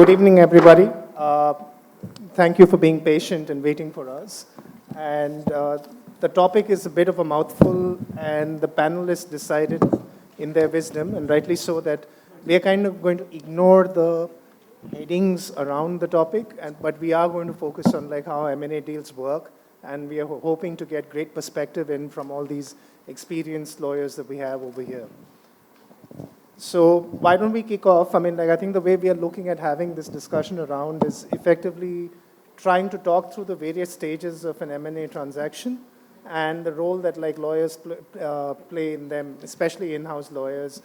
Good evening, everybody. Thank you for being patient and waiting for us. And the topic is a bit of a mouthful, and the panelists decided in their wisdom, and rightly so, that we are kind of going to ignore the headings around the topic, but we are going to focus on like how M&A deals work, and we are hoping to get great perspective in from all these experienced lawyers that we have over here. So why don't we kick off? I mean, I think the way we are looking at having this discussion around is effectively trying to talk through the various stages of an M&A transaction and the role that like lawyers play in them, especially in-house lawyers,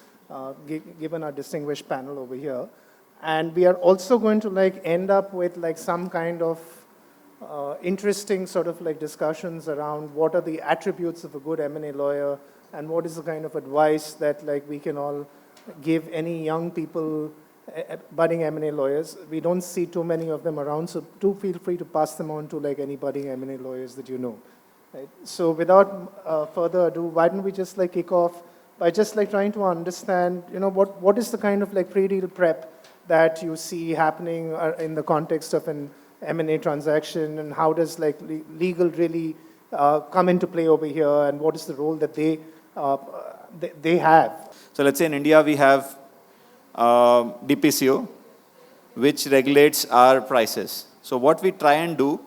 given our distinguished panel over here. And we are also going to like end up with like some kind of interesting sort of like discussions around what are the attributes of a good M&A lawyer and what is the kind of advice that like we can all give any young people, budding M&A lawyers. We don't see too many of them around, so do feel free to pass them on to like any budding M&A lawyers that you know. Right? So without further ado, why don't we just like kick off by just like trying to understand, you know, what is the kind of like pre-deal prep that you see happening in the context of an M&A transaction, and how does like legal really come into play over here, and what is the role that they have? So let's say in India we have DPCO, which regulates our prices. So what we try and do,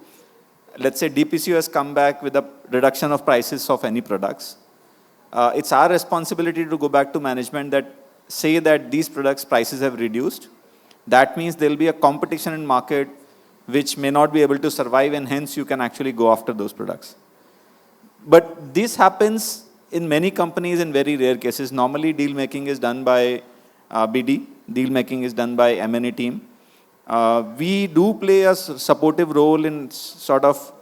let's say DPCO has come back with a reduction of prices of any products. It's our responsibility to go back to management that say that these products prices have reduced. That means there will be a competition in market which may not be able to survive, and hence you can actually go after those products. But this happens in many companies in very rare cases. Normally deal making is done by BD, deal making is done by M&A team. We do play a supportive role in sort of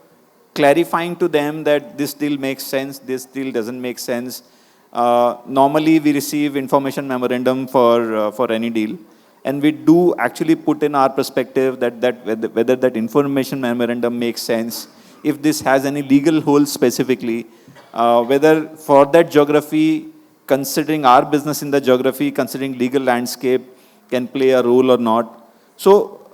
clarifying to them that this deal makes sense, this deal doesn't make sense. Normally we receive information memorandum for any deal, and we do actually put in our perspective that whether that information memorandum makes sense, if this has any legal holes specifically, whether for that geography, considering our business in the geography, considering legal landscape can play a role or not. So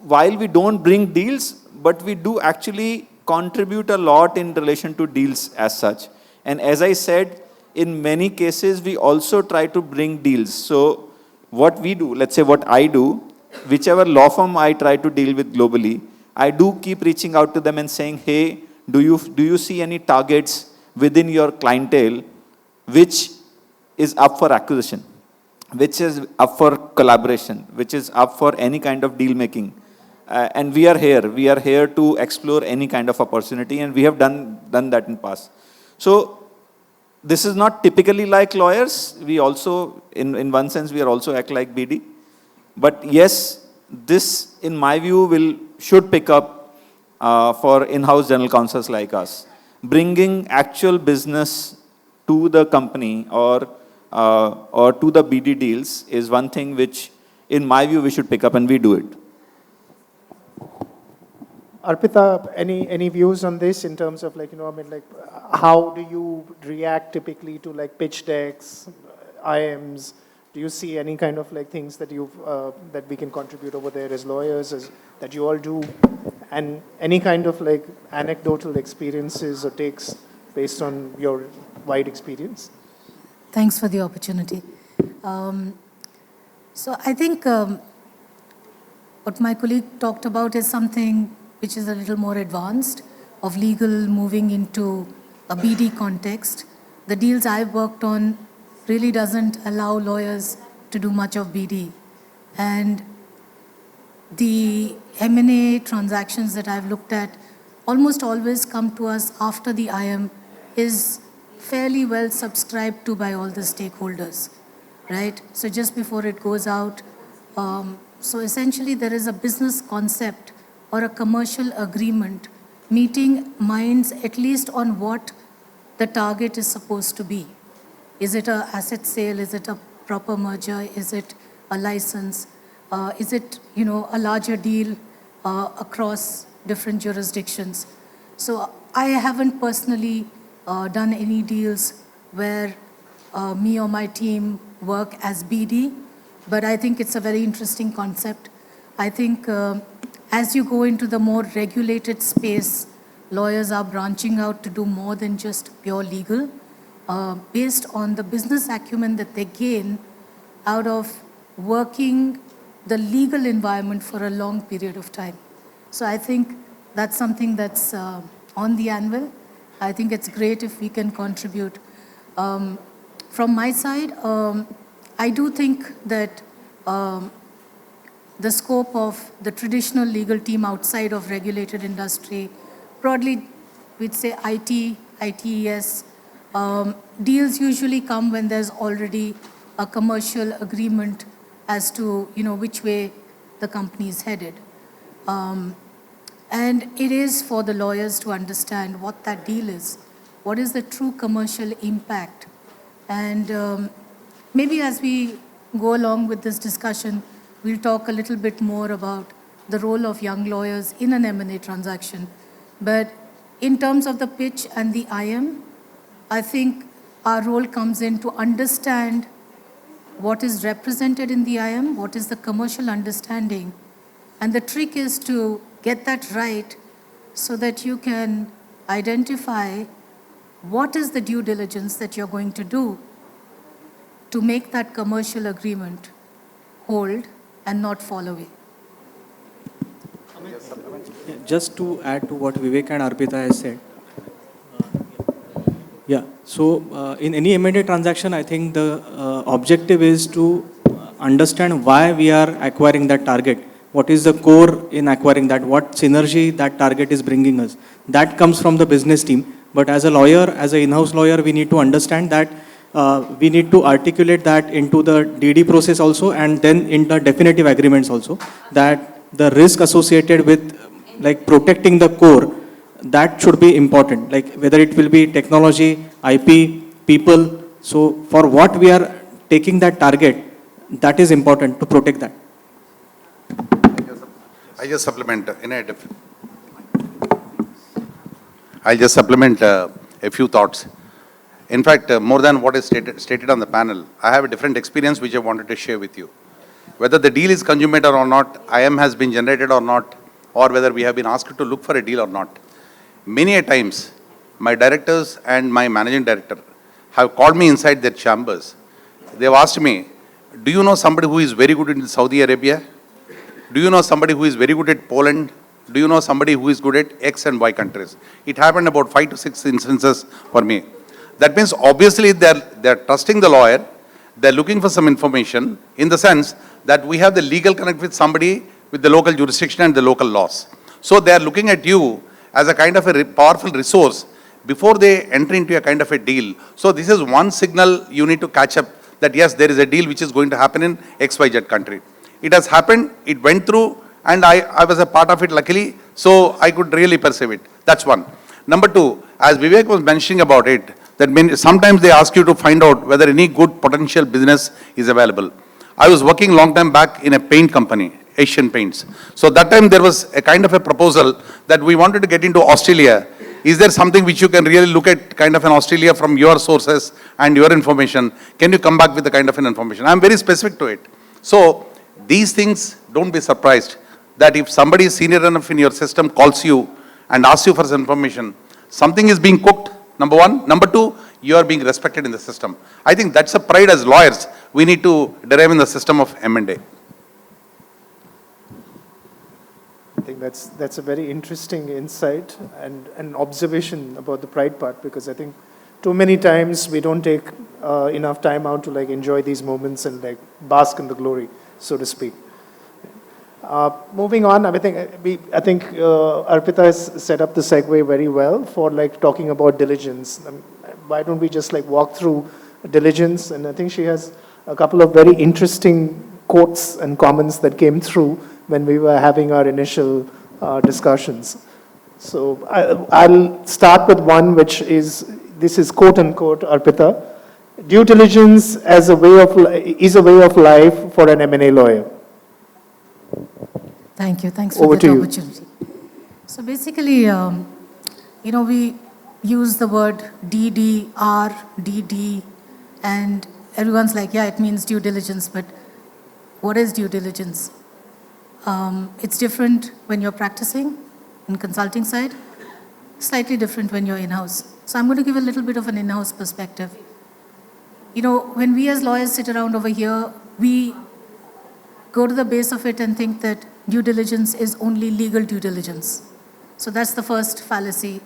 while we don't bring deals, but we do actually contribute a lot in relation to deals as such. And as I said, in many cases, we also try to bring deals. So what we do, let's say what I do, whichever law firm I try to deal with globally, I do keep reaching out to them and saying, hey, do you see any targets within your clientele which is up for acquisition, which is up for collaboration, which is up for any kind of deal making? And we are here to explore any kind of opportunity, and we have done that in the past. So this is not typically like lawyers. We also, in one sense, we are also act like BD. But yes, this, in my view, should pick up for in-house general counsels like us. Bringing actual business to the company or to the BD deals is one thing which, in my view, we should pick up, and we do it. Arpita, any views on this in terms of like, you know, I mean, like, how do you react typically to like pitch decks, IMs? Do you see any kind of like things that that we can contribute over there as lawyers, that you all do, and any kind of like anecdotal experiences or takes based on your wide experience? Thanks for the opportunity. So I think what my colleague talked about is something which is a little more advanced, of legal moving into a BD context. The deals I've worked on really doesn't allow lawyers to do much of BD. And the M&A transactions that I've looked at almost always come to us after the IM is fairly well subscribed to by all the stakeholders, right? So just before it goes out, so essentially there is a business concept or a commercial agreement meeting minds at least on what the target is supposed to be. Is it an asset sale? Is it a proper merger? Is it a license? Is it, you know, a larger deal across different jurisdictions? So I haven't personally done any deals where me or my team work as BD, but I think it's a very interesting concept. I think as you go into the more regulated space, lawyers are branching out to do more than just pure legal, based on the business acumen that they gain out of working the legal environment for a long period of time. So I think that's something that's on the anvil. I think it's great if we can contribute. From my side, I do think that the scope of the traditional legal team outside of regulated industry, broadly we'd say IT, ITES, deals usually come when there's already a commercial agreement as to which way the company is headed. And it is for the lawyers to understand what that deal is. What is the true commercial impact? And maybe as we go along with this discussion, we'll talk a little bit more about the role of young lawyers in an M&A transaction. But in terms of the pitch and the IM, I think our role comes in to understand what is represented in the IM, what is the commercial understanding. And the trick is to get that right so that you can identify what is the due diligence that you're going to do to make that commercial agreement hold and not fall away. Just to add to what Vivek and Arpita has said. In any M&A transaction, I think the objective is to understand why we are acquiring that target. What is the core in acquiring that? What synergy that target is bringing us? That comes from the business team. But as a lawyer, as an in-house lawyer, we need to understand that we need to articulate that into the DD process also, and then in the definitive agreements also, that the risk associated with protecting the core, that should be important, whether it will be technology, IP, people. So for what we are taking that target, that is important to protect that. I just supplement I'll just supplement a few thoughts. In fact, more than what is stated on the panel, I have a different experience which I wanted to share with you. Whether the deal is consummated or not, IM has been generated or not, or whether we have been asked to look for a deal or not. Many a times, my directors and my managing director have called me inside their chambers. They've asked me, do you know somebody who is very good in Saudi Arabia? Do you know somebody who is very good at Poland? Do you know somebody who is good at X and Y countries? It happened about 5 to 6 instances for me. That means obviously they're trusting the lawyer. They're looking for some information in the sense that we have the legal connect with somebody with the local jurisdiction and the local laws. So they're looking at you as a kind of a powerful resource before they enter into a kind of a deal. So this is one signal you need to catch up that yes, there is a deal which is going to happen in XYZ country. It has happened, it went through, and I was a part of it luckily, so I could really perceive it. That's one. Number two, as Vivek was mentioning about it, that sometimes they ask you to find out whether any good potential business is available. I was working long time back in a paint company, Asian Paints. So that time there was a kind of a proposal that we wanted to get into Australia. Is there something which you can really look at kind of an Australia from your sources and your information? Can you come back with the kind of an information? I'm very specific to it. So these things, don't be surprised that if somebody is senior enough in your system calls you and asks you for some information, something is being cooked, number one. Number two, you are being respected in the system. I think that's a pride as lawyers we need to derive in the system of M&A. I think that's a very interesting insight and an observation about the pride part, because I think too many times we don't take enough time out to enjoy these moments and bask in the glory, so to speak. Moving on, I think Arpita has set up the segue very well for talking about diligence. Why don't we just walk through diligence? And I think she has a couple of very interesting quotes and comments that came through when we were having our initial discussions. So I'll start with one which is, this is quote unquote, Arpita, due diligence is a way of life for an M&A lawyer. Thank you. Thanks for Over that to you. opportunity. So basically, we use the word DDR, DD, and everyone's like, yeah, it means due diligence, but what is due diligence? It's different when you're practicing in consulting side, slightly different when you're in-house. So I'm going to give a little bit of an in-house perspective. You know, when we as lawyers sit around over here, we go to the base of it and think that due diligence is only legal due diligence. So that's the first fallacy.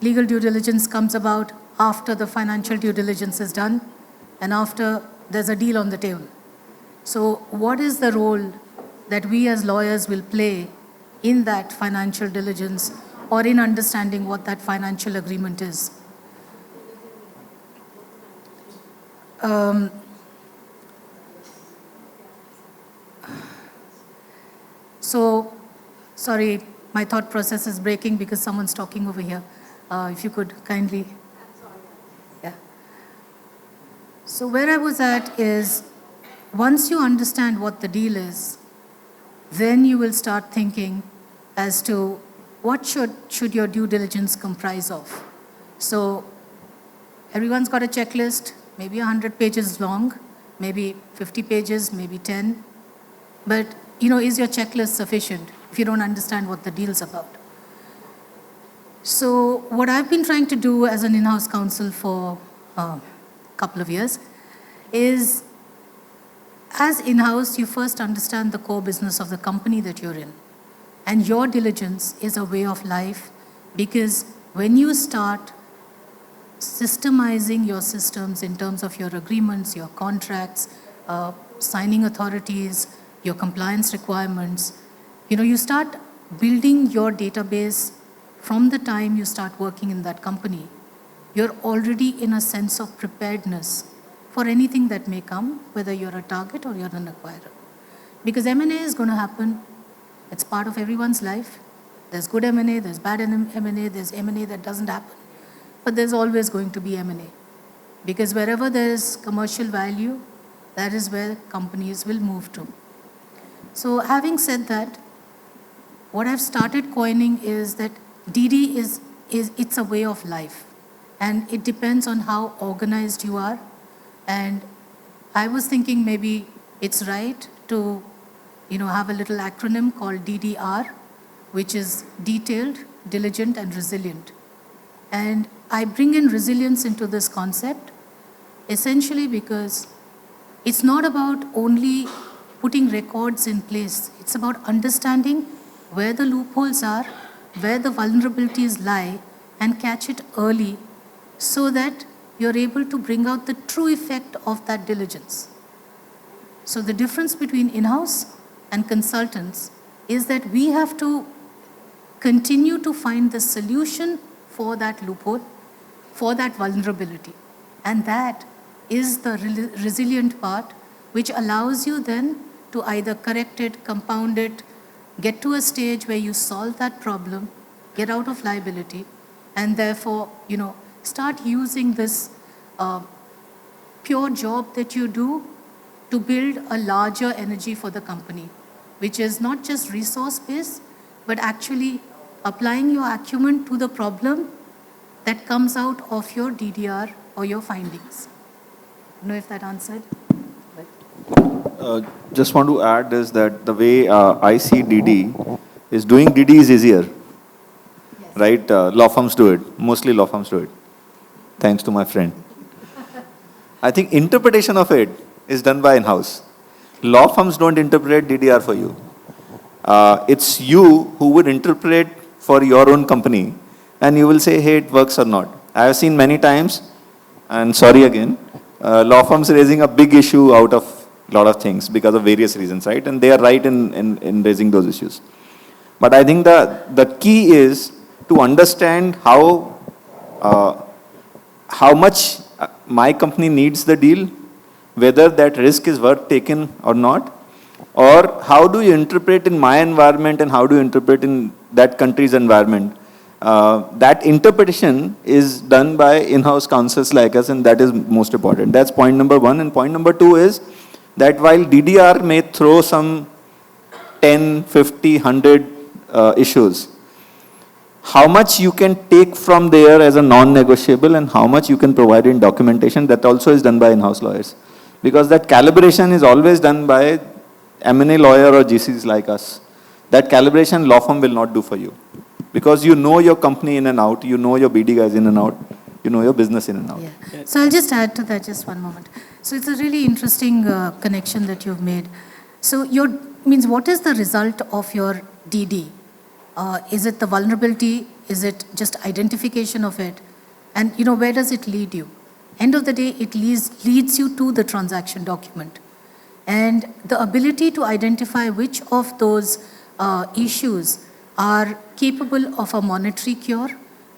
Legal due diligence comes about after the financial due diligence is done and after there's a deal on the table. So what is the role that we as lawyers will play in that financial diligence or in understanding what that financial agreement is? So, sorry, my thought process is breaking because someone's talking over here. If you could kindly. Yeah. So where I was at is, once you understand what the deal is, then you will start thinking as to what should your due diligence comprise of. So everyone's got a checklist, maybe 100 pages long, maybe 50 pages, maybe 10. But, you know, is your checklist sufficient if you don't understand what the deal's about? So what I've been trying to do as an in-house counsel for a couple of years is, as in-house, you first understand the core business of the company that you're in. And your diligence is a way of life, because when you start systemizing your systems in terms of your agreements, your contracts, signing authorities, your compliance requirements, you know, you start building your database from the time you start working in that company. You're already in a sense of preparedness for anything that may come, whether you're a target or you're an acquirer. Because M&A is going to happen. It's part of everyone's life. There's good M&A, there's bad M&A, there's M&A that doesn't happen. But there's always going to be M&A. Because wherever there's commercial value, that is where companies will move to. So having said that, what I've started coining is that DD it's a way of life. And it depends on how organized you are. And I was thinking maybe it's right to, you know, have a little acronym called DDR, which is detailed, diligent, and resilient. And I bring in resilience into this concept, essentially because it's not about only putting records in place. It's about understanding where the loopholes are, where the vulnerabilities lie, and catch it early so that you're able to bring out the true effect of that diligence. So the difference between in-house and consultants is that we have to continue to find the solution for that loophole, for that vulnerability. And that is the resilient part, which allows you then to either correct it, compound it, get to a stage where you solve that problem, get out of liability, and therefore, you know, start using this pure job that you do to build a larger energy for the company, which is not just resource-based, but actually applying your acumen to the problem that comes out of your DDR or your findings. I don't know if that answered. Just want to add is that the way I see DD is doing DD is easier, yes. Right? Law firms do it. Mostly law firms do it. Thanks to my friend. I think interpretation of it is done by in-house. Law firms don't interpret DDR for you. It's you who would interpret for your own company, and you will say, hey, it works or not. I have seen many times, and sorry again, law firms raising a big issue out of a lot of things because of various reasons, right? And they are right in raising those issues. But I think the key is to understand how much my company needs the deal, whether that risk is worth taking or not, or how do you interpret in my environment and how do you interpret in that country's environment. That interpretation is done by in-house counsels like us, and that is most important. That's point number one. And point number two is that while DDR may throw some 10, 50, 100 issues, how much you can take from there as a non-negotiable and how much you can provide in documentation, that also is done by in-house lawyers. Because that calibration is always done by M&A lawyer or GCs like us, that calibration law firm will not do for you. Because you know your company in and out, you know your BD guys in and out, you know your business in and out. Yeah. So I'll just add to that just one moment. So it's a really interesting connection that you've made. So what is the result of your DD? Is it the vulnerability? Is it just identification of it? And where does it lead you? End of the day, it leads you to the transaction document. And the ability to identify which of those issues are capable of a monetary cure,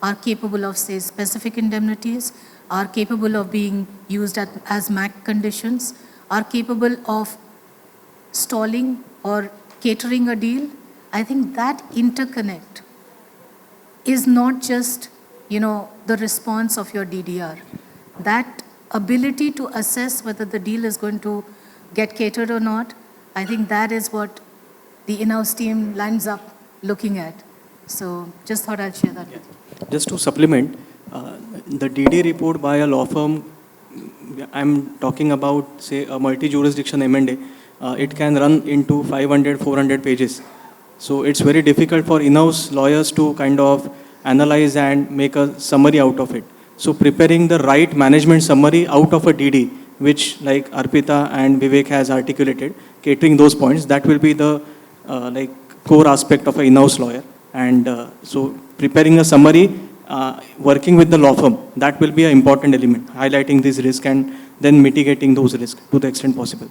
are capable of, say, specific indemnities, are capable of being used as MAC conditions, are capable of stalling or catering a deal. I think that interconnect is not just, the response of your DDR. That ability to assess whether the deal is going to get catered or not, I think that is what the in-house team lines up looking at. So just thought I'd share that with you. Just to supplement, the DD report by a law firm, I'm talking about, say, a multi-jurisdiction M&A, it can run into 500, 400 pages. So it's very difficult for in-house lawyers to kind of analyze and make a summary out of it. So preparing the right management summary out of a DD, which like Arpita and Vivek has articulated, catering those points, that will be the core aspect of an in-house lawyer. And so preparing a summary, working with the law firm, that will be an important element, highlighting this risk and then mitigating those risks to the extent possible.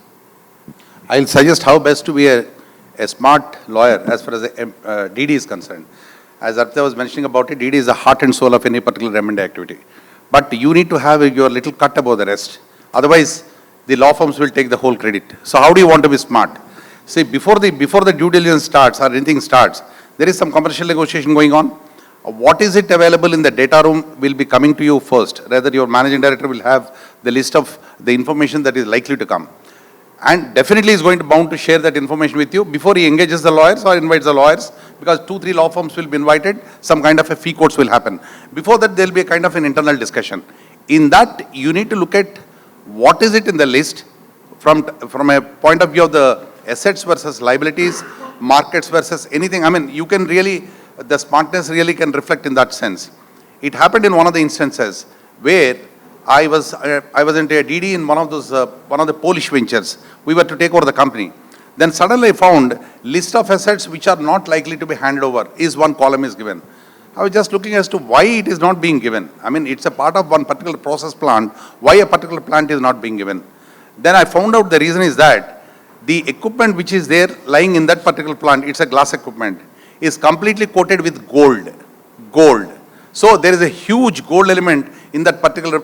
I'll suggest how best to be a smart lawyer as far as the DD is concerned. As Arpita was mentioning about it, DD is the heart and soul of any particular M&A activity. But you need to have your little cut above the rest. Otherwise, the law firms will take the whole credit. So how do you want to be smart? See, before the due diligence starts or anything starts, there is some commercial negotiation going on. What is it available in the data room will be coming to you first. Rather, your managing director will have the list of the information that is likely to come. And definitely is going to bound to share that information with you before he engages the lawyers or invites the lawyers, because 2-3 law firms will be invited, some kind of a fee quotes will happen. Before that, there will be a kind of an internal discussion. In that, you need to look at what is it in the list from a point of view of the assets versus liabilities, markets versus anything. I mean, you can really, the smartness really can reflect in that sense. It happened in one of the instances where I was into a DD in one of the Polish ventures. We were to take over the company. Then suddenly I found list of assets which are not likely to be handed over is one column is given. I was just looking as to why it is not being given. I mean, it's a part of one particular process plant. Why a particular plant is not being given? Then I found out the reason is that the equipment which is there lying in that particular plant, it's a glass equipment, is completely coated with gold. So there is a huge gold element in that particular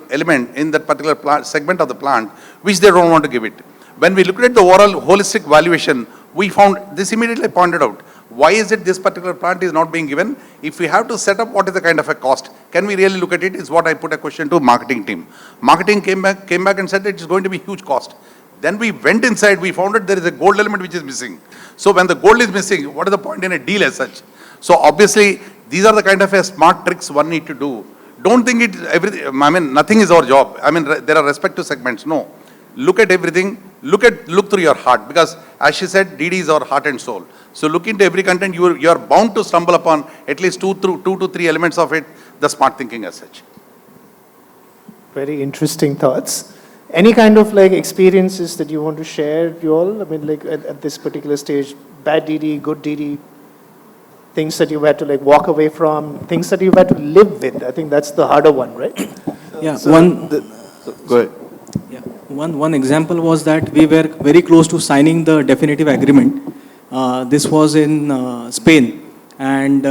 plant, segment of the plant, which they don't want to give it. When we looked at the overall holistic valuation, we found this immediately pointed out. Why is it this particular plant is not being given? If we have to set up what is the kind of a cost, can we really look at it, is what I put a question to marketing team. Marketing came back and said it is going to be huge cost. Then we went inside, we found that there is a gold element which is missing. So when the gold is missing, what is the point in a deal as such? So obviously, these are the kind of a smart tricks one need to do. Don't think nothing is our job. I mean, there are respective segments. No. Look at everything. Look through your heart, because as she said, DD is our heart and soul. So look into every content. You are bound to stumble upon at least two to three elements of it, the smart thinking as such. Very interesting thoughts. Any kind of experiences that you want to share, you all? I mean, at this particular stage, bad DD, good DD, things that you had to walk away from, things that you had to live with. I think that's the harder one, right? Yeah, Go ahead. Yeah, one example was that we were very close to signing the definitive agreement. This was in Spain, and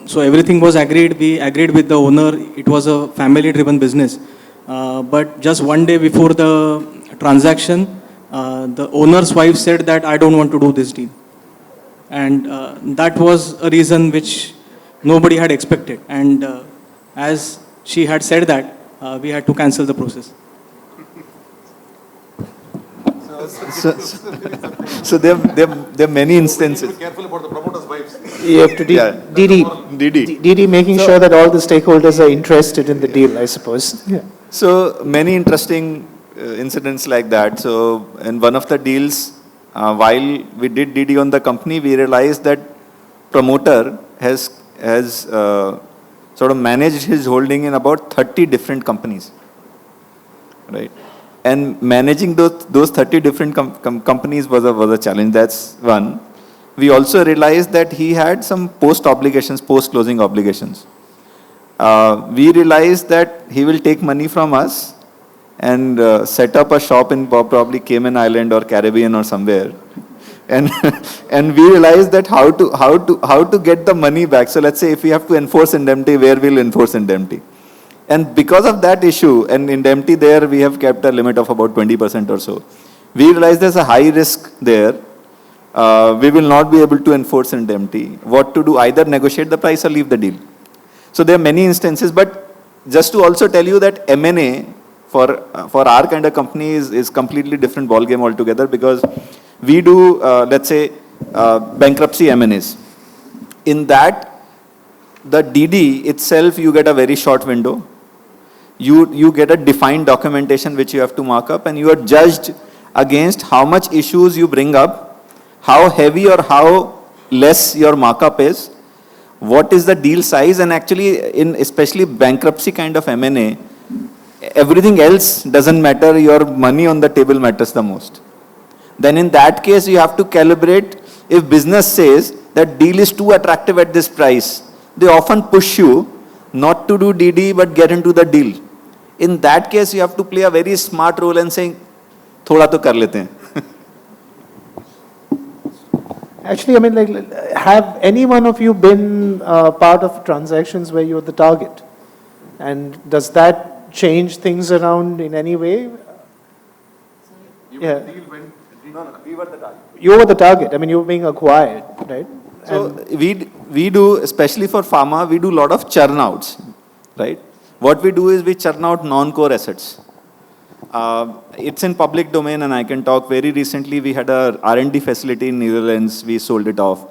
so everything was agreed. We agreed with the owner. It was a family-driven business. But just one day before the transaction, the owner's wife said that I don't want to do this deal. And that was a reason which nobody had expected. And as she had said that, we had to cancel the process. So there are many instances. Be careful about the promoter's wives. You have to DD making sure that all the stakeholders are interested in the deal, I suppose. Yeah. So many interesting incidents like that. So in one of the deals, while we did DD on the company, we realized that promoter has sort of managed his holding in about 30 different companies, right? And managing those 30 different companies was a challenge. That's one. We also realized that he had some post-closing obligations. We realized that he will take money from us and set up a shop in probably Cayman Island or Caribbean or somewhere. And and we realized that how to get the money back. So let's say if we have to enforce indemnity, where we'll enforce indemnity. And because of that issue, and indemnity there, we have kept a limit of about 20% or so. We realized there's a high risk there. We will not be able to enforce indemnity. What to do? Either negotiate the price or leave the deal. So there are many instances, but just to also tell you that M&A for our kind of company is completely different ballgame altogether, because we do, let's say, bankruptcy M&As. In that, the DD itself, you get a very short window. You get a defined documentation which you have to mark up, and you are judged against how much issues you bring up, how heavy or how less your markup is, what is the deal size, and actually in especially bankruptcy kind of M&A, everything else doesn't matter, your money on the table matters the most. Then in that case, you have to calibrate. If business says that deal is too attractive at this price, they often push you not to do DD but get into the deal. In that case, you have to play a very smart role and saying, thoda to kar lete hain. Actually, I mean, like, have any one of you been part of transactions where you're the target? And does that change things around in any way? Yeah. We were the target. You were the target. I mean, you were being acquired, right? So we do, especially for pharma, we do a lot of churn outs, right? What we do is we churn out non-core assets. It's in public domain, and I can talk. Very recently, we had a R&D facility in Netherlands. We sold it off.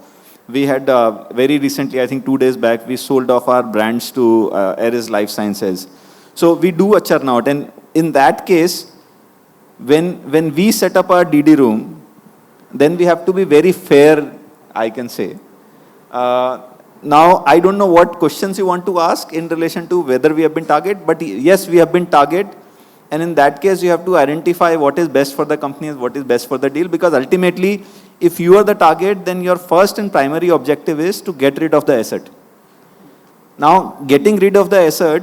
We had very recently, I think 2 days back, we sold off our brands to Eris Life Sciences. So we do a churn out, and in that case, when we set up our DD room, then we have to be very fair, I can say. Now, I don't know what questions you want to ask in relation to whether we have been target, but yes, we have been target. And in that case, you have to identify what is best for the company and what is best for the deal, because ultimately, if you are the target, then your first and primary objective is to get rid of the asset. Now, getting rid of the asset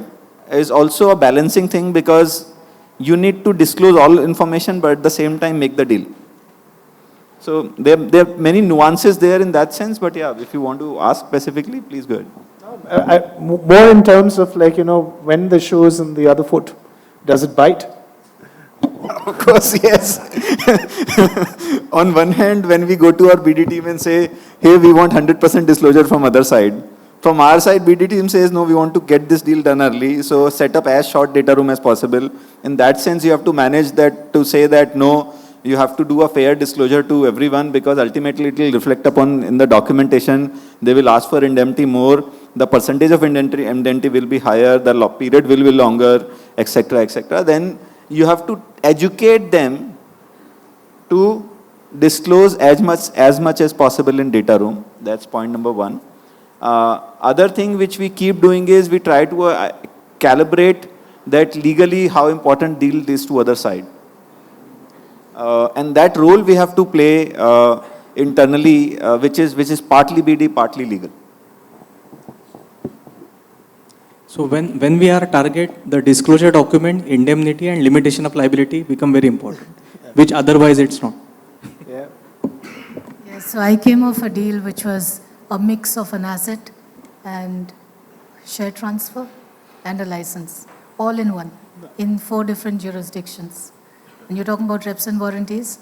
is also a balancing thing, because you need to disclose all information, but at the same time make the deal. So there are many nuances there in that sense, but yeah, if you want to ask specifically, please go ahead. More in terms of, like, you know, when the shoe is in the other foot, does it bite? Of course, yes. On one hand, when we go to our BD team and say, hey, we want 100% disclosure from other side. From our side, BD team says, no, we want to get this deal done early, so set up as short data room as possible. In that sense, you have to manage that, to say that, no, you have to do a fair disclosure to everyone, because ultimately it will reflect upon in the documentation. They will ask for indemnity more. The percentage of indemnity will be higher. The period will be longer, etc., etc. Then you have to educate them to disclose as much as possible in data room. That's point number one. Other thing which we keep doing is we try to calibrate that legally how important deal is to other side. And that role we have to play internally, which is partly BD, partly legal. So when we are target, the disclosure document, indemnity and limitation of liability become very important, which otherwise it's not. Yeah. Yes, so I came off a deal which was a mix of an asset and share transfer and a license, all in one, in 4 different jurisdictions. And you're talking about reps and warranties,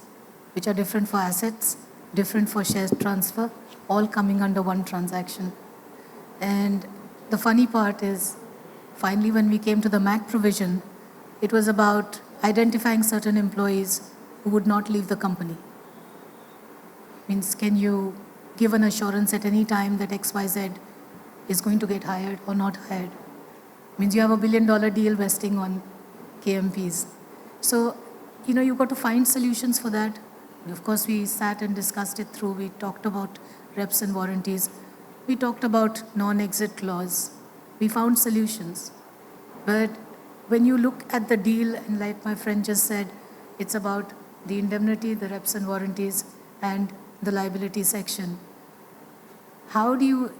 which are different for assets, different for share transfer, all coming under one transaction. And the funny part is, finally, when we came to the MAC provision, it was about identifying certain employees who would not leave the company. Means, can you give an assurance at any time that XYZ is going to get hired or not hired? Means you have $1 billion deal vesting on KMPs. So, you know, you've got to find solutions for that. Of course, we sat and discussed it through. We talked about reps and warranties. We talked about non-exit clause. We found solutions. But when you look at the deal, and like my friend just said, it's about the indemnity, the reps and warranties, and the liability section. How do you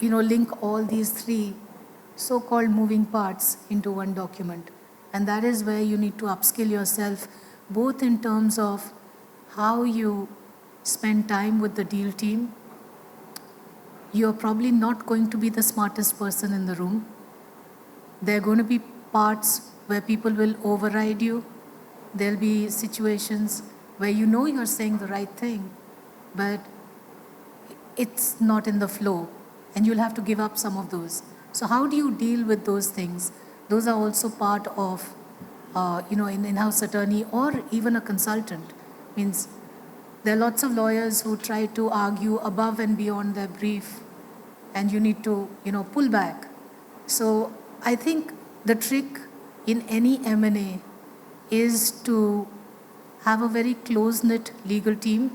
link all these three so-called moving parts into one document? And that is where you need to upskill yourself, both in terms of how you spend time with the deal team. You're probably not going to be the smartest person in the room. There are going to be parts where people will override you. There'll be situations where you know you're saying the right thing, but it's not in the flow, and you'll have to give up some of those. So how do you deal with those things? Those are also part of, an in-house attorney or even a consultant. Means there are lots of lawyers who try to argue above and beyond their brief, and you need to, pull back. So I think the trick in any M&A is to have a very close-knit legal team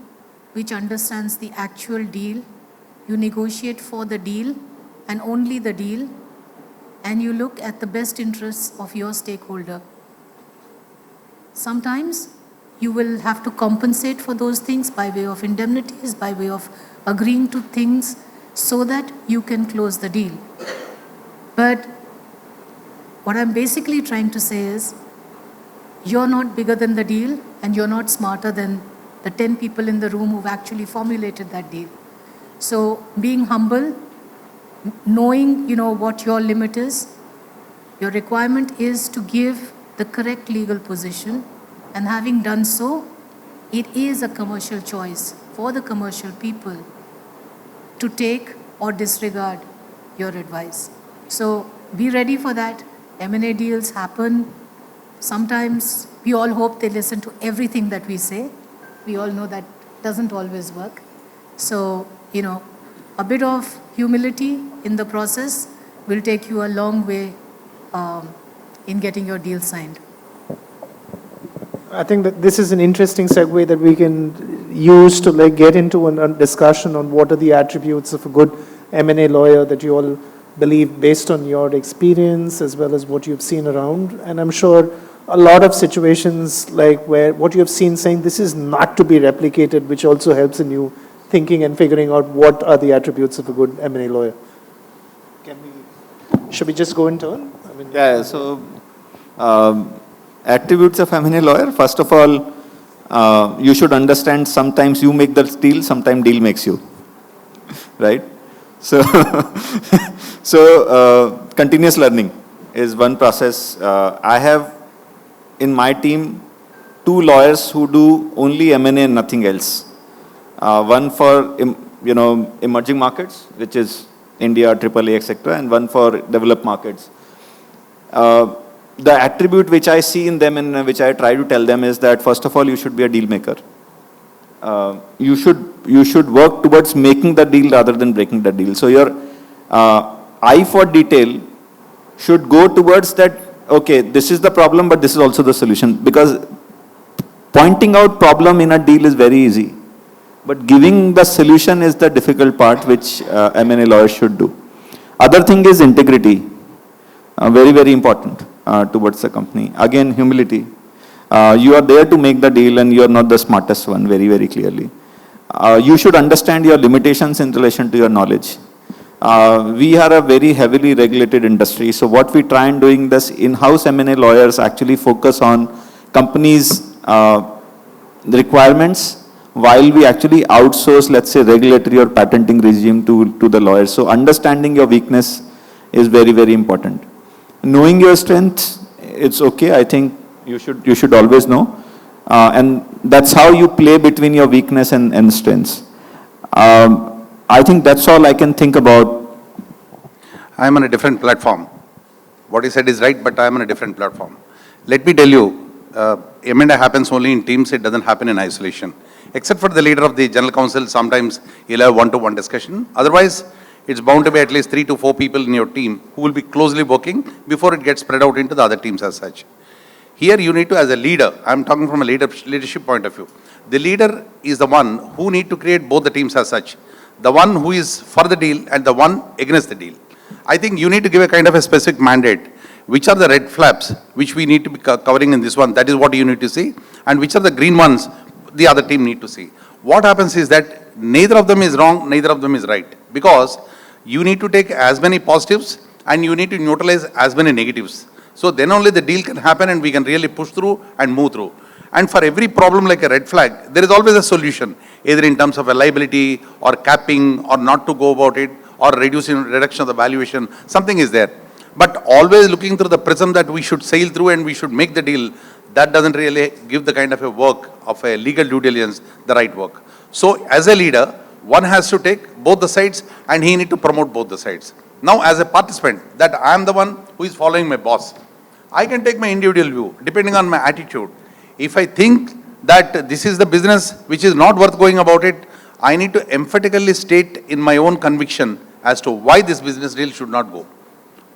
which understands the actual deal. You negotiate for the deal and only the deal, and you look at the best interests of your stakeholder. Sometimes you will have to compensate for those things by way of indemnities, by way of agreeing to things so that you can close the deal. But what I'm basically trying to say is, you're not bigger than the deal, and you're not smarter than the 10 people in the room who've actually formulated that deal. So being humble, knowing what your limit is, your requirement is to give the correct legal position, and having done so, it is a commercial choice for the commercial people to take or disregard your advice. So be ready for that. M&A deals happen. Sometimes we all hope they listen to everything that we say. We all know that doesn't always work. So, a bit of humility in the process will take you a long way in getting your deal signed. I think that this is an interesting segue that we can use to get into a discussion on what are the attributes of a good M&A lawyer that you all believe based on your experience as well as what you've seen around. And I'm sure a lot of situations where what you have seen saying this is not to be replicated, which also helps in you thinking and figuring out what are the attributes of a good M&A lawyer. Should we just go in turn? So attributes of M&A lawyer, first of all, you should understand sometimes you make the deal, sometimes deal makes you, right? So, continuous learning is one process. I have in my team 2 lawyers who do only M&A and nothing else. One for emerging markets, which is India, AAA, etc., and one for developed markets. The attribute which I see in them and which I try to tell them is that first of all, you should be a deal maker. You should work towards making the deal rather than breaking the deal. So your eye for detail should go towards that, okay, this is the problem, but this is also the solution. Because pointing out problem in a deal is very easy. But giving the solution is the difficult part, which M&A lawyers should do. Other thing is integrity. Very, very important towards the company. Again, humility. You are there to make the deal and you are not the smartest one, very, very clearly. You should understand your limitations in relation to your knowledge. We are a very heavily regulated industry. So what we try and doing this in-house M&A lawyers actually focus on companies' requirements while we actually outsource, let's say, regulatory or patenting regime to the lawyers. So understanding your weakness is very, very important. Knowing your strength, it's okay. I think you should always know. And that's how you play between your weakness and strengths. I think that's all I can think about. I'm on a different platform. What he said is right, but I'm on a different platform. Let me tell you, M&A happens only in teams. It doesn't happen in isolation. Except for the leader of the general counsel, sometimes you'll have one-to-one discussion. Otherwise, it's bound to be at least 3 to 4 people in your team who will be closely working before it gets spread out into the other teams as such. Here you need to, as a leader, I'm talking from a leadership point of view, The leader is the one who need to create both the teams as such. The one who is for the deal and the one against the deal. I think you need to give a kind of a specific mandate. Which are the red flags which we need to be covering in this one? That is what you need to see. And which are the green ones the other team need to see. What happens is that neither of them is wrong, neither of them is right. Because you need to take as many positives and you need to neutralize as many negatives. So then only the deal can happen and we can really push through and move through. And for every problem like a red flag, there is always a solution, either in terms of a liability or capping or not to go about it or reduction of the valuation, something is there. But always looking through the prism that we should sail through and we should make the deal, that doesn't really give the kind of a work of a legal due diligence, the right work. So as a leader, one has to take both the sides and he need to promote both the sides. Now as a participant, that I am the one who is following my boss. I can take my individual view, depending on my attitude. If I think that this is the business which is not worth going about it, I need to emphatically state in my own conviction as to why this business deal should not go.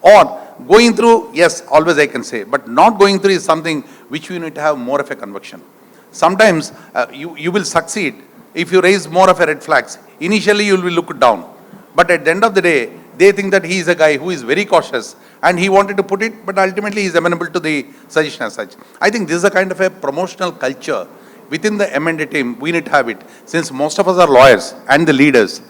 Or going through, yes, always I can say, but not going through is something which we need to have more of a conviction. Sometimes you will succeed if you raise more of a red flags. Initially you will be looked down. But at the end of the day, they think that he is a guy who is very cautious and he wanted to put it, but ultimately he is amenable to the suggestion as such. I think this is a kind of a promotional culture within the M&A team. We need to have it. Since most of us are lawyers and the leaders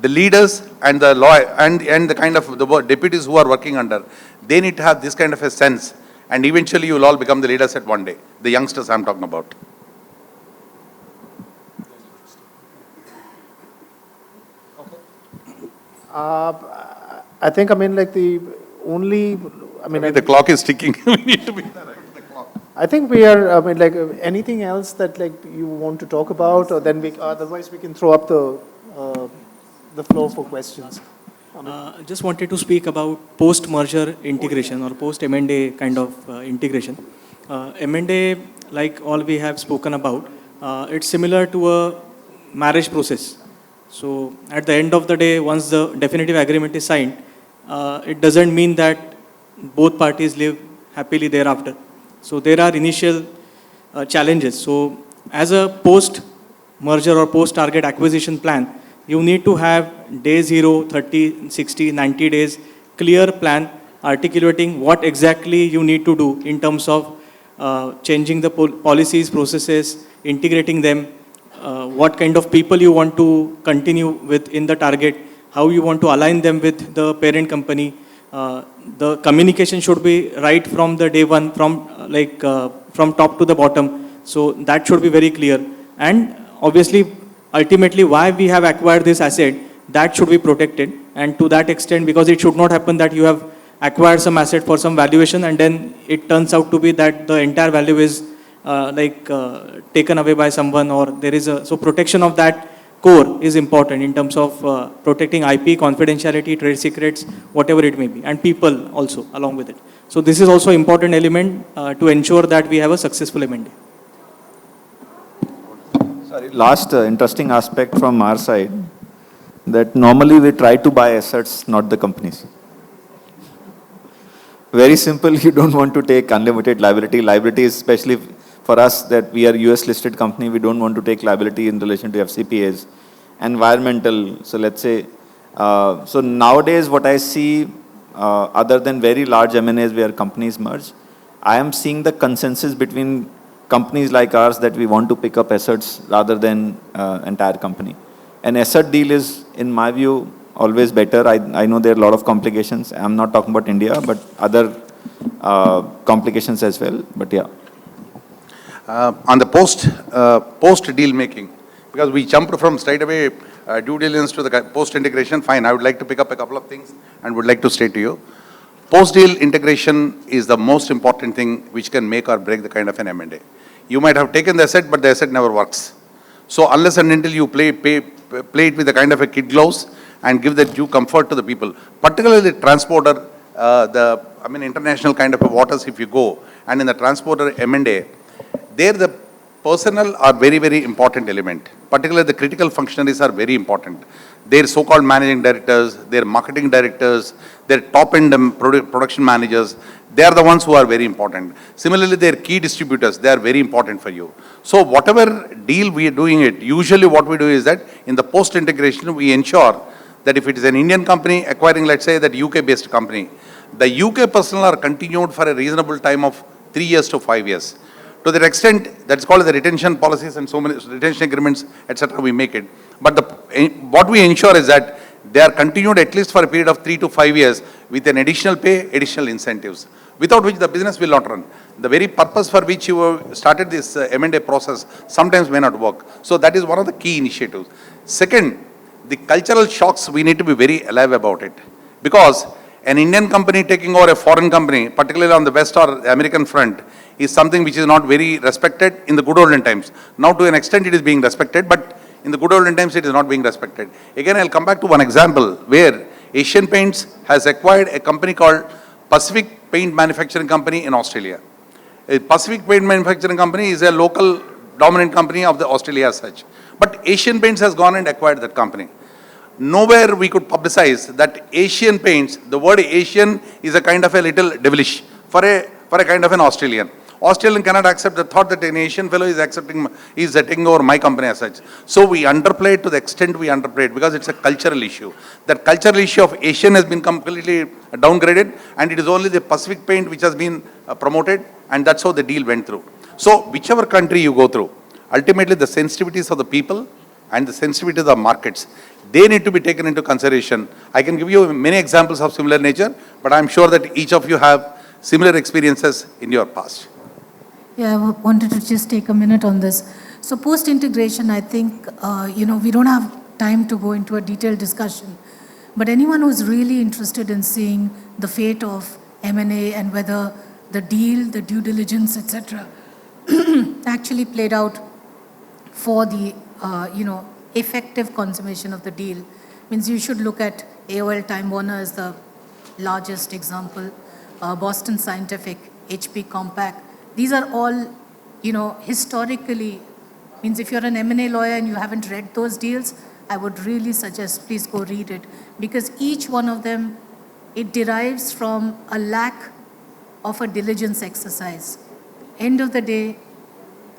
and the lawyer and the kind of the deputies who are working under, they need to have this kind of a sense. And eventually you will all become the leaders at one day. The youngsters I'm talking about. I think, like the only, The clock is ticking. We need to be there. I think we are, anything else that you want to talk about, or then otherwise we can throw up the floor for questions. Just wanted to speak about post-merger integration or post-M&A kind of integration. M&A, like all we have spoken about, it's similar to a marriage process. So at the end of the day, once the definitive agreement is signed, it doesn't mean that both parties live happily thereafter. So there are initial challenges. So as a post-merger or post-target acquisition plan, you need to have day 0, 30, 60, 90 days, clear plan articulating what exactly you need to do in terms of changing the policies, processes, integrating them, what kind of people you want to continue with in the target, how you want to align them with the parent company. The communication should be right from the day one, from top to the bottom. So that should be very clear. And obviously, ultimately, why we have acquired this asset, that should be protected. And to that extent, because it should not happen that you have acquired some asset for some valuation and then it turns out to be that the entire value is taken away by someone, or there is a, so protection of that core is important in terms of protecting IP, confidentiality, trade secrets, whatever it may be, and people also along with it. So this is also important element to ensure that we have a successful M&A. Sorry, last interesting aspect from our side, that normally we try to buy assets, not the companies. Very simple, you don't want to take unlimited liability. Liability is especially for us that we are US listed company, we don't want to take liability in relation to FCPAs. Environmental, so let's say, so nowadays what I see, other than very large M&As where companies merge, I am seeing the consensus between companies like ours that we want to pick up assets rather than entire company. An asset deal is, in my view, always better. I know there are a lot of complications. I'm not talking about India, but other complications as well, but yeah. On the post deal making, because we jumped from straight away due diligence to the post integration, fine, I would like to pick up a couple of things and would like to state to you. Post deal integration is the most important thing which can make or break the kind of an M&A. You might have taken the asset, but the asset never works. So unless and until you play it with the kind of a kid gloves and give the due comfort to the people, particularly the transporter, international kind of a waters if you go, and in the transporter M&A, there the personnel are very, very important element. Particularly the critical functionaries are very important. Their so-called managing directors, their marketing directors, their top-end production managers, they are the ones who are very important. Similarly, their key distributors, they are very important for you. So whatever deal we are doing it, usually what we do is that in the post-integration, we ensure that if it is an Indian company acquiring, let's say, that UK-based company, the UK personnel are continued for a reasonable time of 3 years to 5 years. To that extent, that's called the retention policies and so many retention agreements, etc. we make it. But what we ensure is that they are continued at least for a period of 3 to 5 years with an additional pay, additional incentives, without which the business will not run. The very purpose for which you started this M&A process sometimes may not work. So that is one of the key initiatives. Second, the cultural shocks, we need to be very alive about it. Because an Indian company taking over a foreign company, particularly on the West or the American front, is something which is not very respected in the good olden times. Now to an extent it is being respected, but in the good olden times it is not being respected. Again, I'll come back to one example where Asian Paints has acquired a company called Pacific Paint Manufacturing Company in Australia. A Pacific Paint Manufacturing Company is a local dominant company of the Australia as such. But Asian Paints has gone and acquired that company. Nowhere we could publicize that Asian Paints, the word Asian is a kind of a little devilish for a kind of an Australian. Australian cannot accept the thought that an Asian fellow is taking over my company as such. So we underplay it to the extent we underplay it because it's a cultural issue. That cultural issue of Asian has been completely downgraded and it is only the Pacific Paint which has been promoted and that's how the deal went through. So whichever country you go through, ultimately the sensitivities of the people and the sensitivity of the markets, they need to be taken into consideration. I can give you many examples of similar nature, but I'm sure that each of you have similar experiences in your past. Yeah, I wanted to just take a minute on this. So post-integration, I think, we don't have time to go into a detailed discussion, but anyone who's really interested in seeing the fate of M&A and whether the deal, the due diligence, etc., actually played out for the, effective consummation of the deal, means you should look at AOL Time Warner as the largest example, Boston Scientific, HP Compaq. These are all, historically, means if you're an M&A lawyer and you haven't read those deals, I would really suggest please go read it because each one of them, it derives from a lack of a diligence exercise. End of the day,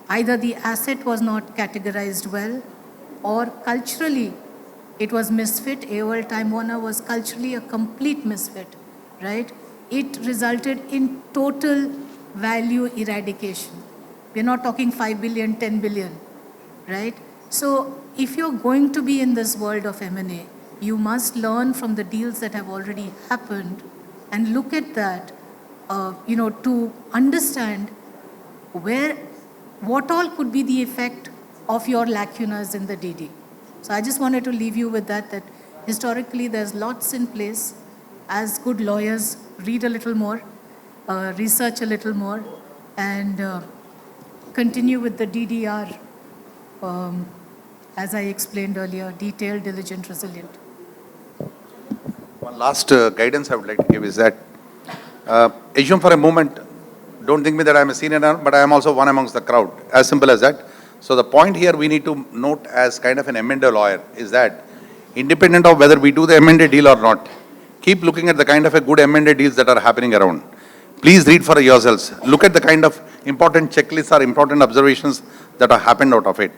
either the asset was not categorized well or culturally it was misfit. AOL Time Warner was culturally a complete misfit, right? It resulted in total value eradication. We're not talking 5 billion, 10 billion, right? So if you're going to be in this world of M&A, you must learn from the deals that have already happened and look at that, to understand what all could be the effect of your lacunas in the DD. So I just wanted to leave you with that historically there's lots in place. As good lawyers, read a little more, research a little more, and continue with the DDR, as I explained earlier, detailed, diligent, resilient. One last guidance I would like to give is that, assume for a moment, don't think me that I'm a senior, but I am also one amongst the crowd, as simple as that. So the point here we need to note as kind of an M&A lawyer is that independent of whether we do the M&A deal or not, keep looking at the kind of a good M&A deals that are happening around. Please read for yourselves. Look at the kind of important checklists or important observations that have happened out of it.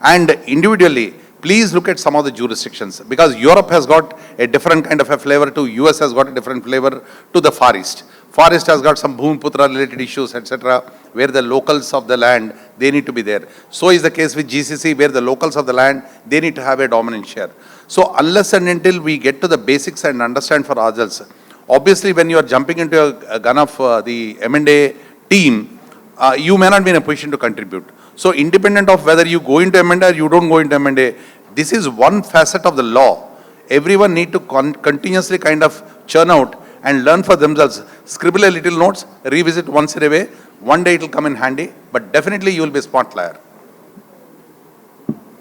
And individually, please look at some of the jurisdictions because Europe has got a different kind of a flavor to US has got a different flavor to the Far East. Far East has got some Bhumiputra related issues, etc., where the locals of the land, they need to be there. So is the case with GCC, where the locals of the land, they need to have a dominant share. So unless and until we get to the basics and understand for ourselves, obviously when you are jumping into a gun of the M&A team, you may not be in a position to contribute. So independent of whether you go into M&A or you don't go into M&A, this is one facet of the law. Everyone need to continuously kind of churn out and learn for themselves. Scribble a little notes, revisit once in a way. One day it will come in handy, but definitely you will be a smart liar.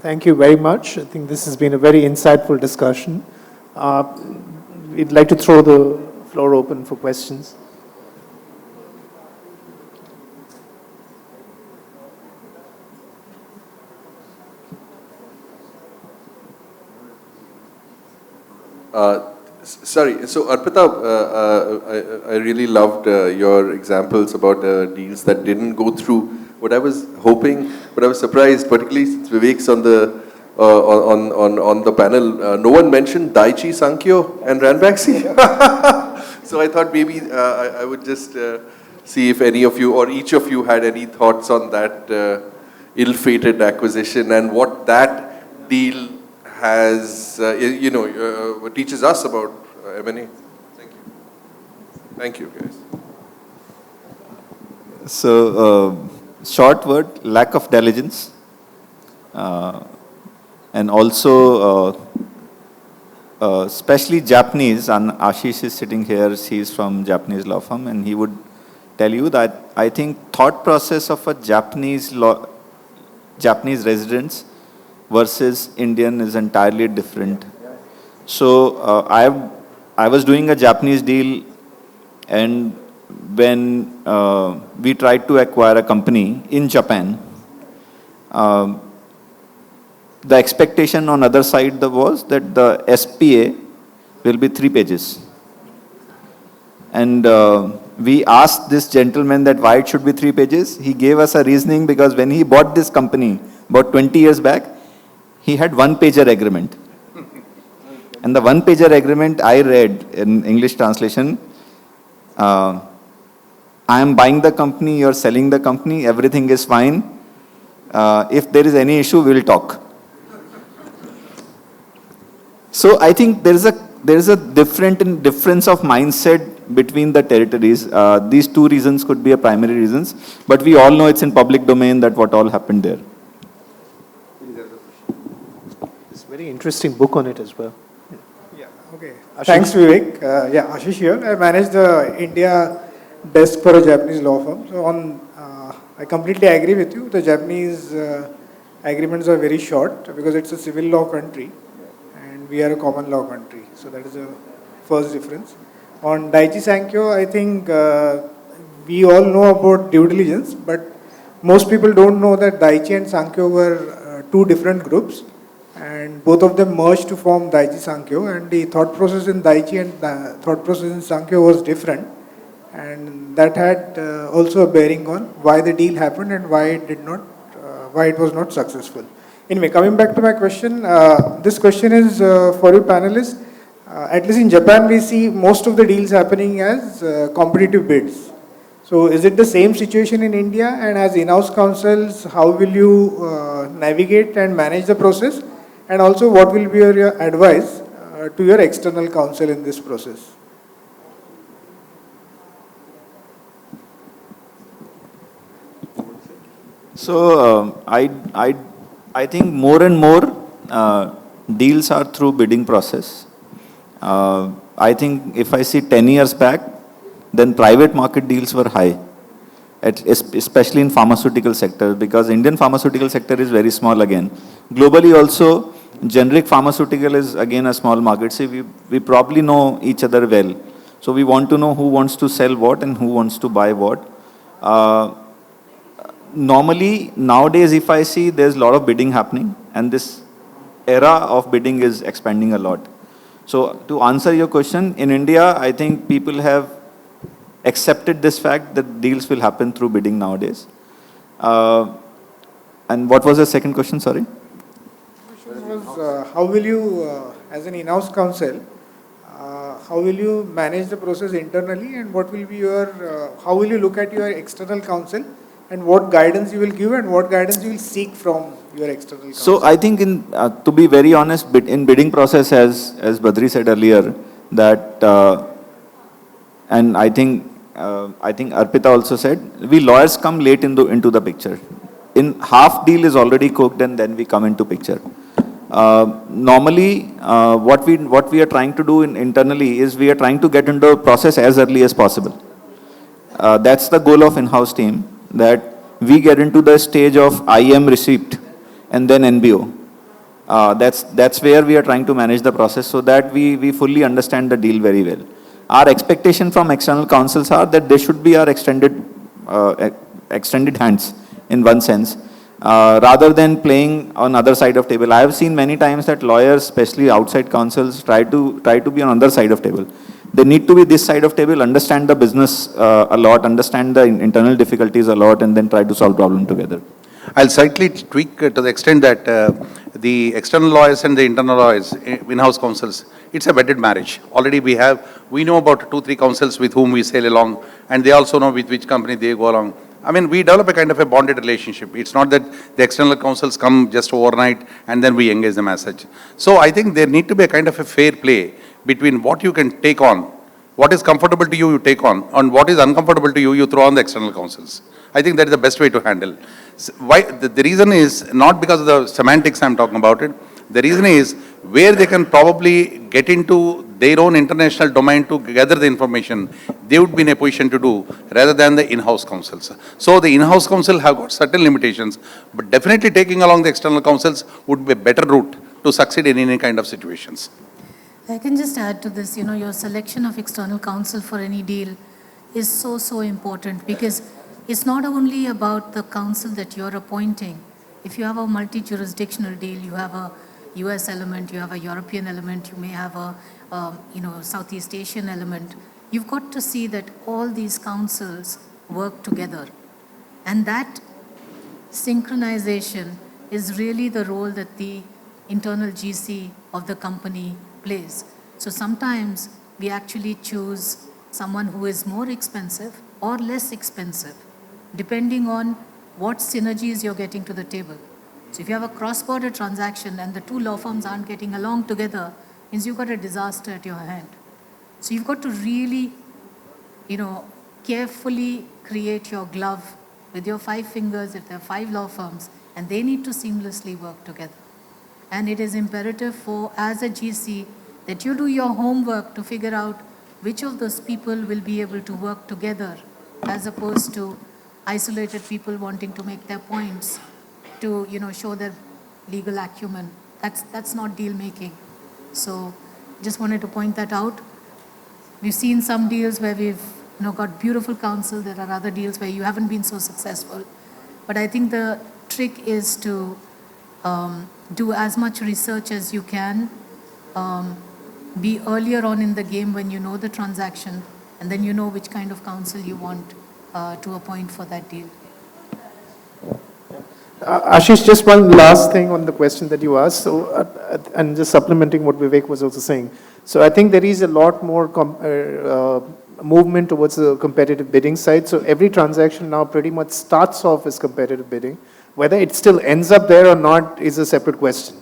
Thank you very much. I think this has been a very insightful discussion. We'd like to throw the floor open for questions. Sorry, so Arpita, I really loved your examples about deals that didn't go through. What I was hoping, but I was surprised, particularly since Vivek's on the on the panel, no one mentioned Daiichi Sankyo and Ranbaxy. So I thought maybe I would just see if any of you or each of you had any thoughts on that ill-fated acquisition and what that deal has, teaches us about M&A. Thank you. Thank you, guys. So, short word, lack of diligence. And also, especially Japanese, and Ashish is sitting here, he's from Japanese law firm, and he would tell you that I think thought process of a Japanese residents versus Indian is entirely different. So I was doing a Japanese deal, and when we tried to acquire a company in Japan, the expectation on other side was that the SPA will be 3 pages. And we asked this gentleman that why it should be 3 pages. He gave us a reasoning because when he bought this company about 20 years back, he had 1-pager agreement. And the 1-pager agreement I read in English translation, I am buying the company, you are selling the company, everything is fine. If there is any issue, we will talk. So I think there is a difference of mindset between the territories. These 2 reasons could be a primary reasons, but we all know it's in public domain that what all happened there. There's a very interesting book on it as well. Yeah, okay. Thanks, Vivek. Ashish here. I manage the India desk for a Japanese law firm. So I completely agree with you. The Japanese agreements are very short because it's a civil law country and we are a common law country. So that is the first difference. On Daiichi Sankyo, I think we all know about due diligence, but most people don't know that Daiichi and Sankyo were 2 different groups, and both of them merged to form Daiichi Sankyo, and the thought process in Daiichi and the thought process in Sankyo was different, and that had also a bearing on why the deal happened and why it was not successful. Anyway, coming back to my question, this question is for you panelists. At least in Japan, we see most of the deals happening as competitive bids. So is it the same situation in India? And as in-house counsels, how will you navigate and manage the process? And also, what will be your advice to your external counsel in this process? So I think more and more deals are through bidding process. I think if I see 10 years back, then private market deals were high, especially in pharmaceutical sector, because Indian pharmaceutical sector is very small again. Globally also, generic pharmaceutical is again a small market. See, we probably know each other well. So we want to know who wants to sell what and who wants to buy what. Normally, nowadays, if I see, there's a lot of bidding happening, and this era of bidding is expanding a lot. So to answer your question, in India, I think people have accepted this fact that deals will happen through bidding nowadays. And what was the second question, sorry? The question was, how will you, as an in-house counsel, how will you manage the process internally, and what will be your, how will you look at your external counsel, and what guidance you will give and what guidance you will seek from your external counsel? So I think to be very honest, in bidding process, as Badri said earlier, that, and I think Arpita also said, we lawyers come late into the picture. In half deal is already cooked and then we come into picture. Normally, what we are trying to do internally is we are trying to get into the process as early as possible. That's the goal of in-house team, that we get into the stage of IM receipt and then NBO. That's where we are trying to manage the process so that we fully understand the deal very well. Our expectation from external counsels are that they should be our extended hands in one sense. rather than playing on other side of table. I have seen many times that lawyers, especially outside counsels, try to be on other side of table. They need to be this side of table, understand the business a lot, understand the internal difficulties a lot, and then try to solve problem together. I'll slightly tweak to the extent that the external lawyers and the internal lawyers, in-house counsels, it's a wedded marriage. Already we know about 2-3 counsels with whom we sail along, and they also know with which company they go along. I mean, we develop a kind of a bonded relationship. It's not that the external counsels come just overnight and then we engage them as such. So I think there need to be a kind of a fair play between what you can take on, what is comfortable to you, you take on, and what is uncomfortable to you, you throw on the external counsels. I think that is the best way to handle. Why, the reason is not because of the semantics I'm talking about it. The reason is where they can probably get into their own international domain to gather the information, they would be in a position to do rather than the in-house counsels. So the in-house counsel have got certain limitations, but definitely taking along the external counsels would be a better route to succeed in any kind of situations. I can just add to this, your selection of external counsel for any deal is so important, because it's not only about the counsel that you're appointing. If you have a multi-jurisdictional deal, you have a US element, you have a European element, you may have a Southeast Asian element. You've got to see that all these counsels work together. And that synchronization is really the role that the internal GC of the company plays. So sometimes we actually choose someone who is more expensive or less expensive, depending on what synergies you're getting to the table. So if you have a cross-border transaction and the two law firms aren't getting along together, means you've got a disaster at your hand. So you've got to really, carefully create your glove with your 5 fingers if there are 5 law firms, and they need to seamlessly work together. And it is imperative for, as a GC, that you do your homework to figure out which of those people will be able to work together, as opposed to isolated people wanting to make their points to, show their legal acumen. That's not deal making. So just wanted to point that out. We've seen some deals where we've got beautiful counsel. There are other deals where you haven't been so successful. But I think the trick is to do as much research as you can, be earlier on in the game when you know the transaction, and then you know which kind of counsel you want to appoint for that deal. Ashish, just one last thing on the question that you asked. So, and just supplementing what Vivek was also saying. So I think there is a lot more movement towards the competitive bidding side. So every transaction now pretty much starts off as competitive bidding. Whether it still ends up there or not is a separate question.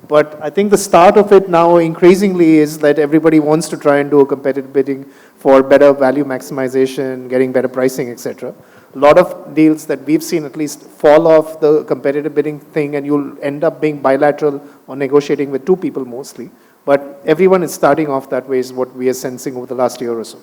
But I think the start of it now increasingly is that everybody wants to try and do a competitive bidding for better value maximization, getting better pricing, etc. A lot of deals that we've seen at least fall off the competitive bidding thing, and you'll end up being bilateral or negotiating with 2 people mostly. But everyone is starting off that way is what we are sensing over the last year or so.